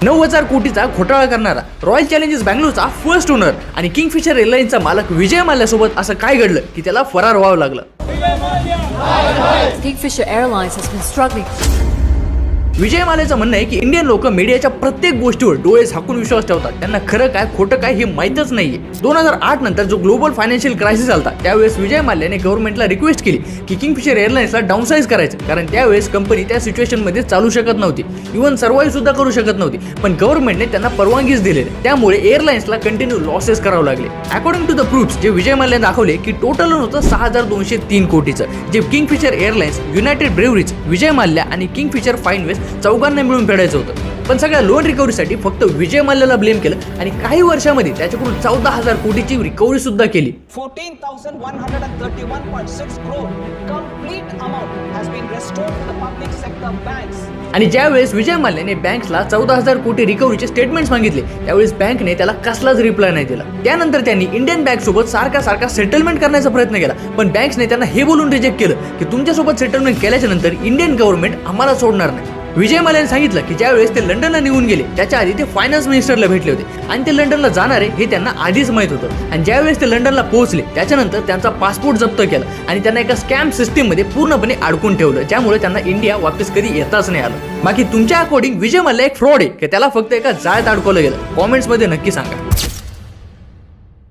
9,000 कोटीचा घोटाळा करणारा रॉयल चॅलेंजर्स बँगलोरचा फर्स्ट ओनर आणि किंगफिशर एअरलाइन्सचा मालक विजय माल्यासोबत असं काय घडलं की त्याला फरार व्हावं लागलं. Kingfisher Airlines has been struggling. विजय माल्याचं म्हणणं आहे की इंडियन लोक मीडियाच्या प्रत्येक गोष्टीवर डोळे झाकून विश्वास ठेवतात. त्यांना खरं काय खोटं काय हे माहीतच नाहीये. 2008 नंतर जो ग्लोबल फायनान्शियल क्रायसिस आलता त्यावेळेस विजय माल्याने गव्हर्नमेंटला रिक्वेस्ट केली की किंगफिशर एअरलाइन्सला डाऊनसाइज करायचं, कारण त्यावेळेस कंपनी त्या सिच्युएशन मध्ये चालू शकत नव्हती, इव्हन सर्व्हाइव्ह सुद्धा करू शकत नव्हती. पण गव्हर्नमेंटने त्यांना परवानगीच दिलेली, त्यामुळे एअरलाइन्सला कंटिन्यू लॉसेस करावं लागले. अकॉर्डिंग टू द प्रूफ्स जे विजय माल्याने दाखवले की टोटल होतं 6,203 कोटीचं, जे Kingfisher airlines, United breweries, Vijay Mallya आणि किंगफिशर फाइनवेस्ट चौघांना मिळून फेडायचं होतं. पण सगळ्या लोन रिकव्हरीसाठी फक्त विजय माल्याला ब्लेम केलं आणि काही वर्षांमध्ये त्याच्याकडून 14,000 कोटीची रिकव्हरी सुद्धा केली. 14,131.6 crore complete amount has been restored to the public sector banks. आणि ज्यावेळेस विजय माल्याने बँक्सला 14,000 कोटी रिकव्हरीचे स्टेटमेंट्स मागितले त्यावेळेस बँकने त्याला कसलाच रिप्लाय नाही दिला. त्यानंतर त्यांनी इंडियन बँक सोबत सारखा सेटलमेंट करण्याचा प्रयत्न केला, पण बँक्सने त्यांना हे बोलून रिजेक्ट केलं की तुमच्यासोबत सेटलमेंट केल्याच्या नंतर इंडियन गव्हर्नमेंट आम्हाला सोडणार नाही. विजय माल्याने सांगितलं की ज्यावेळेस ते लंडनला निघून गेले त्याच्या आधी ते फायनान्स मिनिस्टरला भेटले होते आणि ते लंडनला जाणार आहे हे त्यांना आधीच माहित होतं. आणि ज्यावेळेस ते लंडनला पोहोचले त्याच्यानंतर त्यांचा पासपोर्ट जप्त केला आणि त्यांना एका स्कॅम सिस्टीम मध्ये पूर्णपणे अडकून ठेवलं, ज्यामुळे त्यांना इंडिया वापस कधी येताच नाही आलं. बाकी तुमच्या अकॉर्डिंग विजय माल्या एक फ्रॉड आहे की त्याला फक्त एका जाळ्यात अडकवलं गेलं? कॉमेंट्स मध्ये नक्की सांगा.